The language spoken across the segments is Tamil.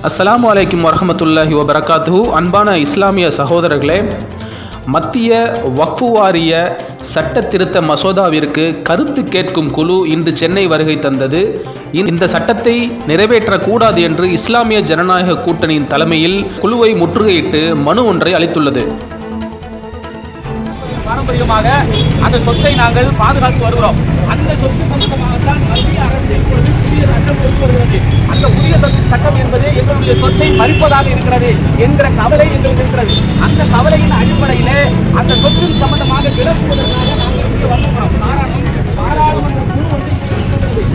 அஸ்ஸலாமு அலைக்கும் வரஹ்மத்துல்லாஹி வபரகாத்துஹு. அன்பான இஸ்லாமிய சகோதரர்களே, மத்திய வக்ஃபு வாரிய சட்ட திருத்த மசோதாவிற்கு கருத்து கேட்கும் குழு இன்று சென்னை வருகை தந்தது. இந்த சட்டத்தை நிறைவேற்றக்கூடாது என்று இஸ்லாமிய ஜனநாயக கூட்டணியின் தலைமையில் குழுவை முற்றுகையிட்டு மனு ஒன்றை அளித்துள்ளது. பாரம்பரியமாக அந்த சொத்தை நாங்கள் பாதுகாத்து வருகிறோம். அந்த சொத்து சம்பந்தமாகத்தான் மத்திய அரசு இப்பொழுது புதிய சட்டம் கொண்டு வருகிறது. அந்த புதிய சட்டம் என்பது எங்களுடைய சொத்தை மறிப்பதாக இருக்கிறது என்கிற கவலை எங்களுக்கு இருக்கிறது. அந்த கவலையின் அடிப்படையிலே அந்த சொத்தின் சம்பந்தமாக விளக்குவதற்காக நாங்கள் இங்கே வந்துள்ளோம். பாராளுமன்ற குழு வந்து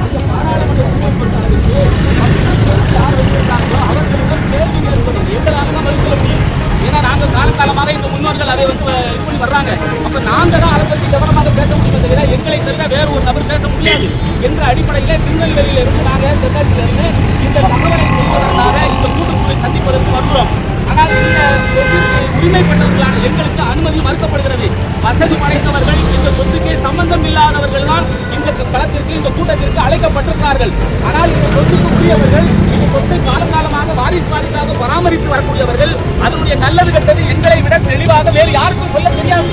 அந்த பாராளுமன்ற குழு யார் வைத்திருக்காங்களோ அவர்களிடம் கேள்வி எழுப்பது எங்களால் தான் மறுக்க முடியும். ஏன்னா நாங்கள் காலகாலமாக இந்த முன்னோர்கள் அதை வந்து இப்படி வர்றாங்க. அப்ப நாங்கள் தான் அதை பற்றி கவனமாக பேச முடியும் தவிர எங்களை தவிர வேறு ஒரு நபர் பேச முடியாது என்ற அடிப்படையில் திருநெல்வேலியில் இருந்து நாங்கள் தென்னாட்டிலிருந்து இந்த தகவலை செய்வதற்காக இந்த கூட்டுக்குழுவை சந்திப்பதற்கு வருகிறோம். ஆனால் இந்த உரிமைப்பட்டவர்களான எங்களுக்கு அனுமதி மறுக்கப்படுகிறது. வசதி படைத்தவர்கள் இந்த சொத்துக்கே சம்பந்தம் இல்லாதவர்கள் தான் இந்த களத்திற்கு இந்த கூட்டத்திற்கு அழைக்கப்பட்டிருக்கிறார்கள். ஆனால் இந்த சொத்துக்கு உரியவர்கள் இந்த சொத்தை காலகாலமாக வாரிசாக பராமரித்து வரக்கூடியவர்கள் அதனுடைய நல்லது கெட்டது எங்களை விட தெளிவாக வேறு யாருக்கும் சொல்ல தெரியாது.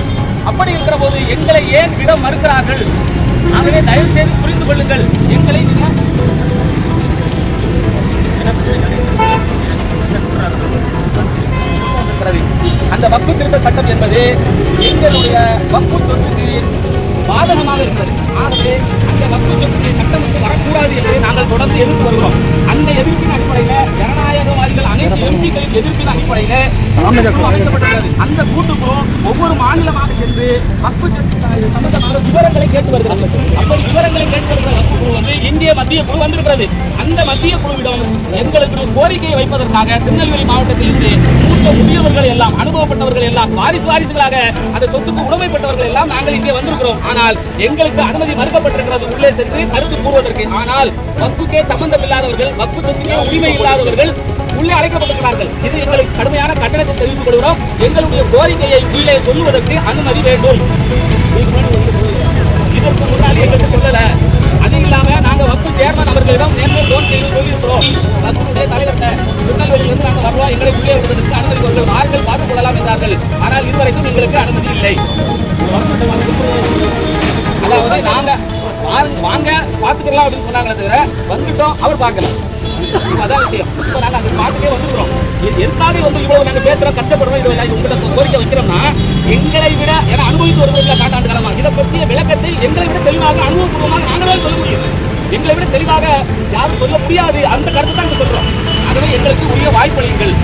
அப்படி இருக்கிற போது எங்களை ஏன் விட மறுக்கிறார்கள்? ஆகவே தயவு செய்து புரிந்து கொள்ளுங்கள். எங்களை அந்த வக்ஃபு திருத்த சட்டம் என்பது எங்களுடைய வக்ஃபு சொத்துக்கு பாதகமாக இருக்கிறது. ஆகவே அந்த வக்ஃபு சொத்துக்கு சட்டம் வரக்கூடாது என்று நாங்கள் தொடர்ந்து எதிர்த்து வருகிறோம். அந்த எதிர்ப்பின் அடிப்படையில் ஜனநாயகவாதிகள் அனைத்து எம்பிக்களின் எதிர்ப்பின் அடிப்படையில் அமைக்கப்பட்டுள்ளது. அந்த கூட்டுக்குழு ஒவ்வொரு மாநிலமாக சென்று வக்ஃபு சம்பந்தமான விவரங்களை கேட்டு வருகிறது. அப்படி விவரங்களை கேட்டு வருகிற வக்ஃபு குழு வந்து இந்திய மத்திய குழு வந்திருக்கிறது. அந்த மத்திய குழுவிடம் எங்களுக்கு கோரிக்கையை வைப்பதற்காக திருநெல்வேலி மாவட்டத்தில் இருந்து மூத்த முதியவர்கள் எல்லாம் அனுபவப்பட்டவர்கள் எல்லாம் வாரிசுகளாக அந்த சொத்துக்கு உடமைப்பட்டவர்கள் எல்லாம் நாங்கள் இங்கே வந்திருக்கிறோம். ஆனால் எங்களுக்கு அனுமதி மறுக்கப்பட்டிருக்கிறது உள்ளே சென்று கருத்து கூறுவதற்கு. ஆனால் வக்ஃபுக்கே சம்பந்தம் இல்லாதவர்கள் வக்ஃபு சொத்துக்கே உரிமை இல்லாதவர்கள் உள்ளே அழைக்கப்பட்டிருக்கிறார்கள். இது எங்களுக்கு கடுமையான கண்டனத்தை தெரிவித்துக் கொள்கிறோம். எங்களுடைய கோரிக்கையை உள்ளே சொல்லுவதற்கு அனுமதி வேண்டும். இதற்கு முன்னாடி எங்களுக்கு சொல்லல. அது இல்லாம நாங்க வக்ஃபு சேர்மன் அவர்களிடம் நேற்று ஃபோன் செய்து சொல்லியிருக்கிறோம். வக்ஃபுடைய தலைவர்கிட்ட திருநெல்வேலியிலிருந்து நாங்கள் வருவோம், எங்களை உள்ளே விடுவதற்கு அனுமதி கொடுங்கள், ஆட்கள் பார்த்துக் கொள்ளலாம் என்றார்கள். ஆனால் இதுவரைக்கும் எங்களுக்கு அனுமதி இல்லை. அதாவது நாங்க வாங்க பார்த்துக்கலாம் அப்படின்னு சொன்னாங்களே தவிர வந்துட்டோம், அவர் பார்க்கல. அதான் விஷயம். இப்போ நாங்கள் அந்த பார்த்துட்டே வந்துக்கிறோம். எதுக்காக வந்து இவ்வளவு நாங்கள் பேசுகிறோம், கஷ்டப்படுறோம், இது உங்கள்கிட்ட கோரிக்கை வைக்கிறோம்னா எங்களை விட ஏன்னா அனுபவித்து வருவதில் காட்டாண்டு காலமாக இதை பற்றிய விளக்கத்தை எங்களை விட தெளிவாக அனுபவபூர்வமாக நாங்களால் சொல்ல முடியும். எங்களை விட தெளிவாக யாரும் சொல்ல முடியாது. அந்த கருத்தை தான் சொல்கிறோம். ஆகவே எங்களுக்கு உரிய வாய்ப்பளியுங்கள்.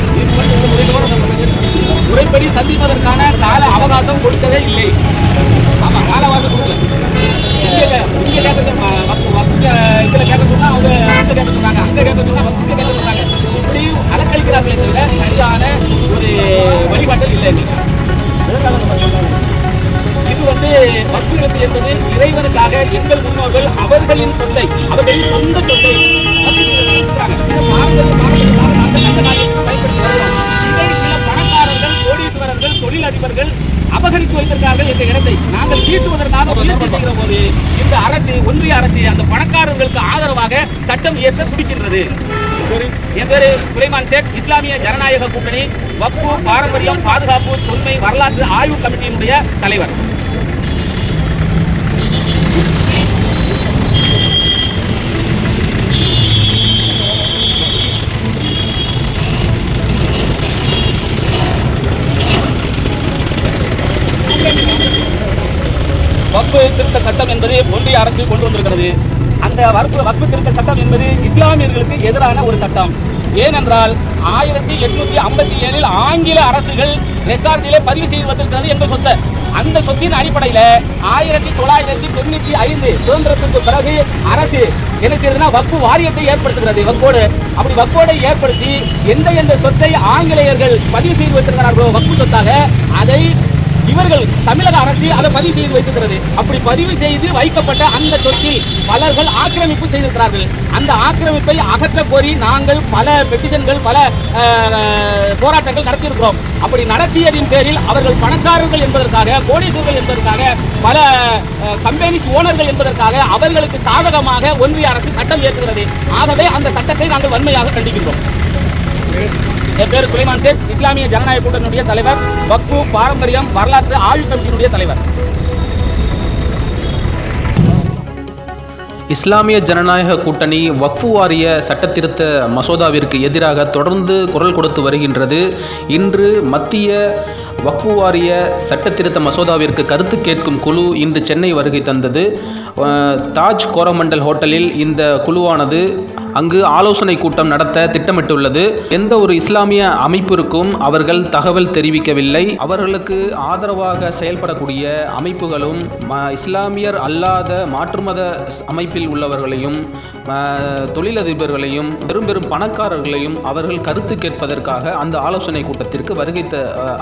முறைப்படி சந்திப்பதற்கான கால அவகாசம் கொடுக்கவே இல்லை. ஆமாம், கால அவகாசம் கொடுக்கல. இங்கே கேட்க இதில் கேட்க சொன்னால் அவங்க அங்கே கேட்க சொன்னாங்க, அங்கே கேட்க சொன்னால் இங்கே கேட்க சொன்னாங்க. இப்படி அலக்கழிக்கிறார்களே தவிர சரியான ஒரு வழிபாட்டல் இல்லை. இது வந்து வக்ஃபு என்பது இறைவனுக்காக எங்கள் முன்னோர்கள் அவர்களின் சொத்தை அவர்களின் சொந்த சொத்தை சில பணக்காரர்கள் கோடீஸ்வரர்கள் தொழிலதிபர்கள் அபகரித்து வைத்திருக்கார்கள் என்ற இடத்தை நாங்கள் தீட்டுவதற்காக முயற்சி செய்கிற போது இந்த அரசு ஒன்றிய அரசு அந்த பணக்காரர்களுக்கு ஆதரவாக சட்டம் இயற்ற துடிக்கின்றது. என் பேரு சுலைமான் சேக், இஸ்லாமிய ஜனநாயக கூட்டணி வக்ஃபு பாரம்பரியம் பாதுகாப்பு தொன்மை வரலாற்று ஆய்வு கமிட்டியினுடைய தலைவர். வக்ஃபு திருத்த சட்டம் என்பது ஒன்றிய அரசு கொண்டு வந்திருக்கிறது. அந்த வக்ஃபு திருத்த சட்டம் என்பது இஸ்லாமியர்களுக்கு எதிரான ஒரு சட்டம். ஏனென்றால் 1857 ஆங்கில அரசுகள் ரெக்கார்டிலே பதிவு செய்து வந்திருக்கிறது எங்கள் சொத்தை. அந்த சொத்தின் அடிப்படையில் 1995 சுதந்திரத்திற்கு பிறகு அரசு என்ன செய்யறதுன்னா வக்ஃபு வாரியத்தை ஏற்படுத்துகிறது. வக்ஃபோடு அப்படி வக்ஃபோடை ஏற்படுத்தி எந்த சொத்தை ஆங்கிலேயர்கள் பதிவு செய்து வைத்திருக்கிறார்களோ வக்ஃபு சொத்தாக அதை இவர்கள் தமிழக அரசு அதை பதிவு செய்து வைத்திருக்கிறது. அப்படி பதிவு செய்து வைக்கப்பட்ட அந்த சொத்தில் பலர்கள் ஆக்கிரமிப்பு செய்திருக்கிறார்கள். அந்த ஆக்கிரமிப்பை அகற்ற கோரி நாங்கள் பல பெட்டிஷன்கள் பல போராட்டங்கள் நடத்தியிருக்கிறோம். அப்படி நடத்தியதின் பேரில் அவர்கள் பணக்காரர்கள் என்பதற்காக கோடீஸ்வரர்கள் என்பதற்காக பல கம்பெனிஸ் ஓனர்கள் என்பதற்காக அவர்களுக்கு சாதகமாக ஒன்றிய அரசு சட்டம் இயற்றுகிறது. ஆகவே அந்த சட்டத்தை நாங்கள் வன்மையாக கண்டிக்கின்றோம். என் பேர் சுலைமான் சேட், இஸ்லாமிய ஜனநாயக கூட்டணியுடைய தலைவர், வக்ஃபு பாரம்பரியம் வரலாற்று ஆய்வு கமிட்டியினுடைய தலைவர். இஸ்லாமிய ஜனநாயக கூட்டணி வக்ஃபு வாரிய சட்டத்திருத்த மசோதாவிற்கு எதிராக தொடர்ந்து குரல் கொடுத்து வருகின்றது. இன்று மத்திய வக்ஃபு வாரிய சட்டத்திருத்த மசோதாவிற்கு கருத்து கேட்கும் குழு இன்று சென்னை வருகை தந்தது. தாஜ் கோரமண்டல் ஹோட்டலில் இந்த குழுவானது அங்கு ஆலோசனை கூட்டம் நடத்த திட்டமிட்டுள்ளது. எந்த ஒரு இஸ்லாமிய அமைப்பிற்கும் அவர்கள் தகவல் தெரிவிக்கவில்லை. அவர்களுக்கு ஆதரவாக செயல்படக்கூடிய அமைப்புகளும் இஸ்லாமியர் அல்லாத மாற்று மத அமைப்பில் உள்ளவர்களையும் தொழிலதிபர்களையும் பெரும் பணக்காரர்களையும் அவர்கள் கருத்து கேட்பதற்காக அந்த ஆலோசனை கூட்டத்திற்கு வருகை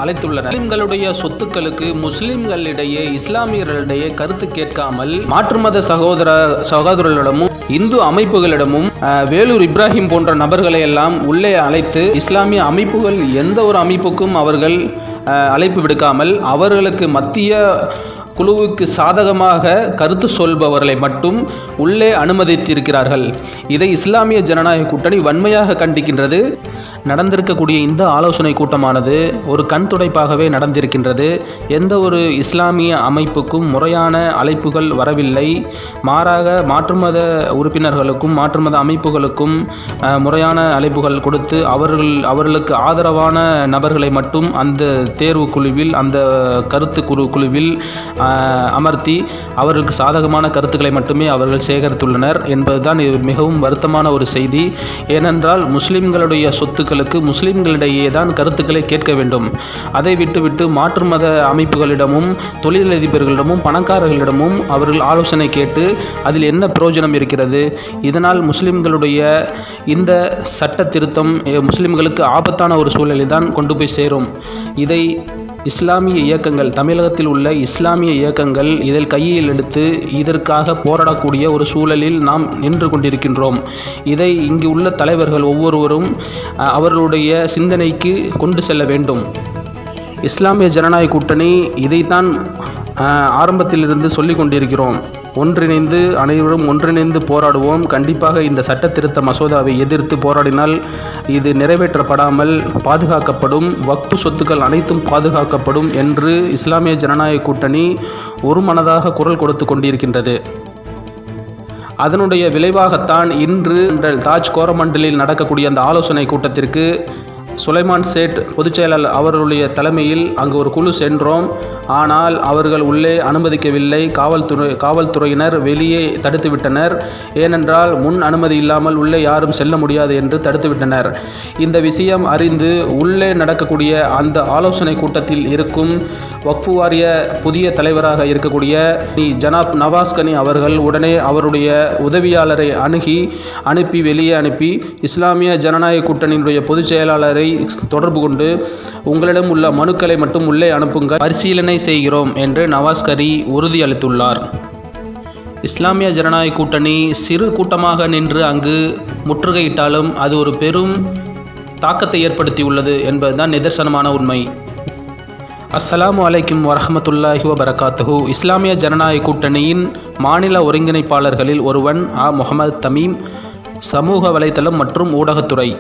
அழைத்துள்ளனர். முஸ்லிம்களுடைய சொத்துக்களுக்கு முஸ்லிம்களிடையே இஸ்லாமியர்களிடையே கருத்து கேட்காமல் மாற்று மத சகோதரர்களிடமும் இந்து அமைப்புகளிடமும் வேலூர் இப்ராஹிம் போன்ற நபர்களை எல்லாம் உள்ளே அழைத்து இஸ்லாமிய அமைப்புகள் எந்த ஒரு அமைப்புக்கும் அவர்கள் அழைப்பு விடுக்காமல் அவர்களுக்கு மத்திய குழுவுக்கு சாதகமாக கருத்து சொல்பவர்களை மட்டும் உள்ளே அனுமதித்திருக்கிறார்கள். இதை இஸ்லாமிய ஜனநாயக கூட்டணி வன்மையாக கண்டிக்கின்றது. நடந்திருக்கக்கூடிய இந்த ஆலோசனை கூட்டமானது ஒரு கண் துடைப்பாகவே நடந்திருக்கின்றது. எந்த ஒரு இஸ்லாமிய அமைப்புக்கும் முறையான அழைப்புகள் வரவில்லை. மாறாக மாற்று மத உறுப்பினர்களுக்கும் மாற்று மத அமைப்புகளுக்கும் முறையான அழைப்புகள் கொடுத்து அவர்களுக்கு ஆதரவான நபர்களை மட்டும் அந்த தேர்வு குழுவில் அந்த கருத்து குழுவில் அமர்த்தி அவர்களுக்கு சாதகமான கருத்துக்களை மட்டுமே அவர்கள் சேகரித்துள்ளனர் என்பதுதான் மிகவும் வருத்தமான ஒரு செய்தி. ஏனென்றால் முஸ்லிம்களுடைய சொத்துக்களுக்கு முஸ்லிம்களிடையே தான் கருத்துக்களை கேட்க வேண்டும். அதை விட்டுவிட்டு மாற்று மத அமைப்புகளிடமும் தொழிலதிபர்களிடமும் பணக்காரர்களிடமும் அவர்கள் ஆலோசனை கேட்டு அதில் என்ன பிரயோஜனம் இருக்கிறது? இதனால் முஸ்லிம்களுடைய இந்த சட்ட திருத்தம் முஸ்லிம்களுக்கு ஆபத்தான ஒரு சூழலில் தான் கொண்டு போய் சேரும். இதை இஸ்லாமிய இயக்கங்கள், தமிழகத்தில் உள்ள இஸ்லாமிய இயக்கங்கள் இதில் கையில் எடுத்து இதற்காக போராடக்கூடிய ஒரு சூழலில் நாம் நின்று கொண்டிருக்கின்றோம். இதை இங்கு உள்ள தலைவர்கள் ஒவ்வொருவரும் அவர்களுடைய சிந்தனைக்கு கொண்டு செல்ல வேண்டும். இஸ்லாமிய ஜனநாயக கூட்டணி இதைத்தான் ஆரம்பத்திலிருந்து சொல்லிக் கொண்டிருக்கிறோம். அனைவரும் ஒன்றிணைந்து போராடுவோம். கண்டிப்பாக இந்த சட்ட திருத்த மசோதாவை எதிர்த்து போராடினால் இது நிறைவேற்றப்படாமல் பாதுகாக்கப்படும். வக்ஃபு சொத்துக்கள் அனைத்தும் பாதுகாக்கப்படும் என்று இஸ்லாமிய ஜனநாயக கூட்டணி ஒரு மனதாக குரல் கொடுத்து கொண்டிருக்கின்றது. அதனுடைய விளைவாகத்தான் இன்று தாஜ் கோரமண்டலில் நடக்கக்கூடிய அந்த ஆலோசனை கூட்டத்திற்கு சுலைமான் சேட் பொதுச் செயலாளர் அவர்களுடைய தலைமையில் அங்கு ஒரு குழு சென்றோம். ஆனால் அவர்கள் உள்ளே அனுமதிக்கவில்லை. காவல்துறையினர் வெளியே தடுத்துவிட்டனர். ஏனென்றால் முன் அனுமதி இல்லாமல் உள்ளே யாரும் செல்ல முடியாது என்று தடுத்துவிட்டனர். இந்த விஷயம் அறிந்து உள்ளே நடக்கக்கூடிய அந்த ஆலோசனை கூட்டத்தில் இருக்கும் வக்ஃபு வாரிய புதிய தலைவராக இருக்கக்கூடிய ஜனாப் நவாஸ்கனி அவர்கள் உடனே அவருடைய உதவியாளரை வெளியே அனுப்பி இஸ்லாமிய ஜனநாயக கூட்டணியினுடைய பொதுச் செயலாளரை தொடர்பு கொண்டு உங்களிடம் உள்ள மனுக்களை மட்டும் உள்ளே அனுப்புங்கள், பரிசீலனை செய்கிறோம் என்று நவாஸ்கரி உறுதியளித்துள்ளார். இஸ்லாமிய ஜனநாயக கூட்டணி சிறு கூட்டமாக நின்று அங்கு முற்றுகையிட்டாலும் அது ஒரு பெரும் தாக்கத்தை ஏற்படுத்தியுள்ளது என்பதுதான் நிதர்சனமான உண்மை. அஸ்ஸலாமு அலைக்கும் வரஹ்மத்துல்லாஹி வபரகாத்துஹு. இஸ்லாமிய ஜனநாயக கூட்டணியின் மாநில ஒருங்கிணைப்பாளர்களில் ஒருவன் முகமது தமீம், சமூக வலைத்தளம் மற்றும் ஊடகத்துறை.